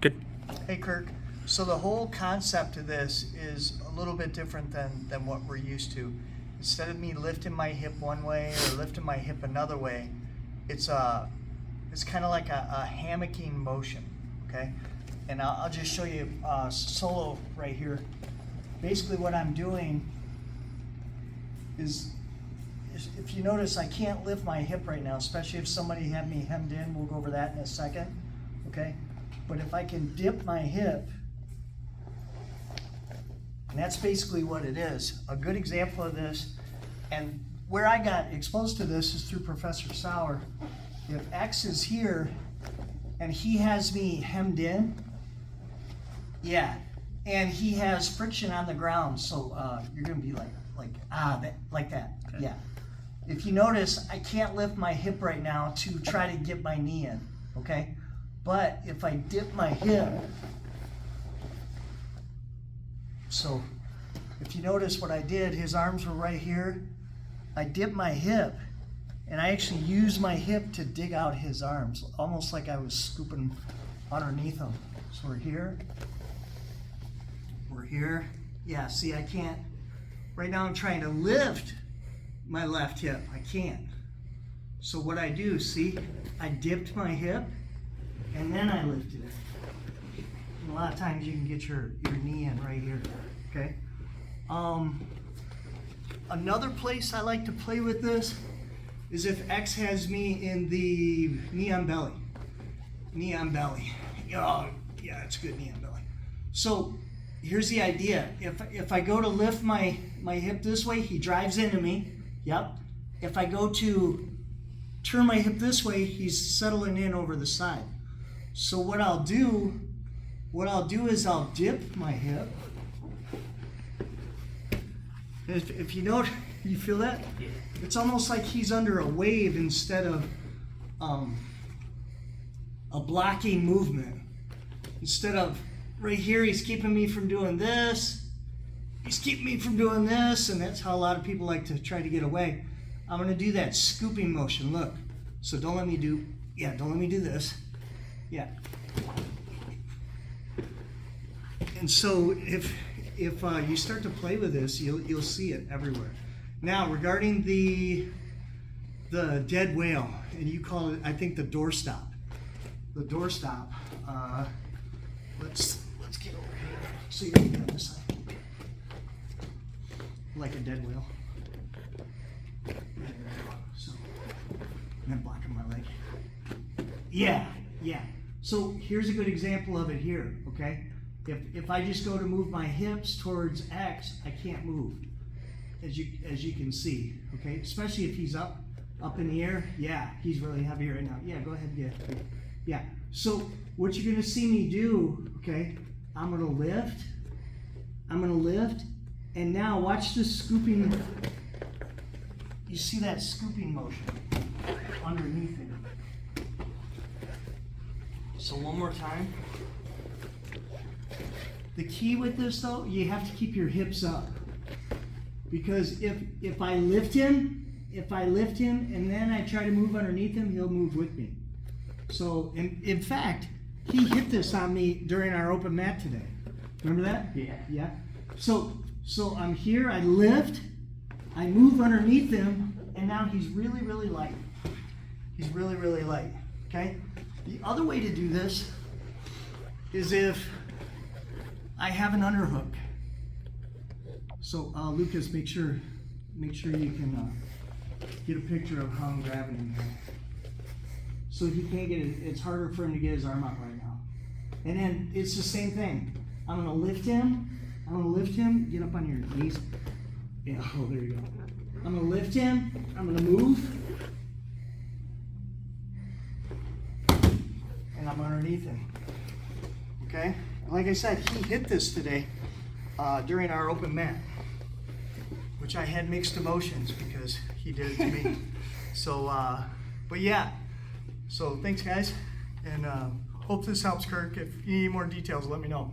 Good. Hey Kirk, so the whole concept of this is a little bit different than what we're used to. Instead of me lifting my hip one way or lifting my hip another way, it's kind of like a hammocking motion, okay? And I'll just show you solo right here. Basically what I'm doing is if you notice, I can't lift my hip right now, especially if somebody had me hemmed in. We'll go over that in a second, okay? But if I can dip my hip, and that's basically what it is. A good example of this, and where I got exposed to this is through Professor Sauer. If X is here, and he has me hemmed in, yeah, and he has friction on the ground, so you're gonna be like that, okay. Yeah. If you notice, I can't lift my hip right now to try to get my knee in, okay? But if I dip my hip, so if you notice what I did, his arms were right here. I dipped my hip, and I actually used my hip to dig out his arms, almost like I was scooping underneath him. So we're here. Yeah, see, I can't. Right now I'm trying to lift my left hip. I can't. So what I do, see, I dipped my hip, and then I lifted it. And a lot of times you can get your knee in right here, okay? Another place I like to play with this is if X has me in the knee on belly. Knee on belly. Oh, yeah, it's good knee on belly. So here's the idea. If I go to lift my hip this way, he drives into me. Yep. If I go to turn my hip this way, he's settling in over the side. So what I'll do is I'll dip my hip. If you know, you feel that? Yeah. It's almost like he's under a wave instead of a blocking movement. Instead of right here, he's keeping me from doing this. He's keeping me from doing this, and that's how a lot of people like to try to get away. I'm gonna do that scooping motion, look. So don't let me do this. Yeah. And so if you start to play with this, you'll see it everywhere. Now regarding the dead whale, and you call it, I think, the doorstop. The doorstop. Let's get over here so you can get on this side. Like a dead whale. So, and then blocking my leg. Yeah. So here's a good example of it here, okay? If I just go to move my hips towards X, I can't move, as you can see, okay? Especially if he's up in the air. Yeah, he's really heavy right now. Yeah, go ahead, yeah. So what you're gonna see me do, okay? I'm gonna lift, and now watch this scooping. You see that scooping motion underneath it. So one more time. The key with this though, you have to keep your hips up. Because if I lift him and then I try to move underneath him, he'll move with me. So in fact, he hit this on me during our open mat today. Remember that? Yeah. So I'm here, I lift, I move underneath him, and now he's really, really light. He's really, really light, okay? The other way to do this is if I have an underhook. So Lucas, make sure you can get a picture of how I'm grabbing him here. So he can't get it, it's harder for him to get his arm out right now. And then it's the same thing. I'm gonna lift him, get up on your knees. Yeah, oh, there you go. I'm gonna lift him, I'm gonna move, and I'm underneath him, okay? Like I said, he hit this today during our open mat, which I had mixed emotions because he did it to me. So, but yeah, so thanks guys, and hope this helps, Kirk. If you need more details, let me know.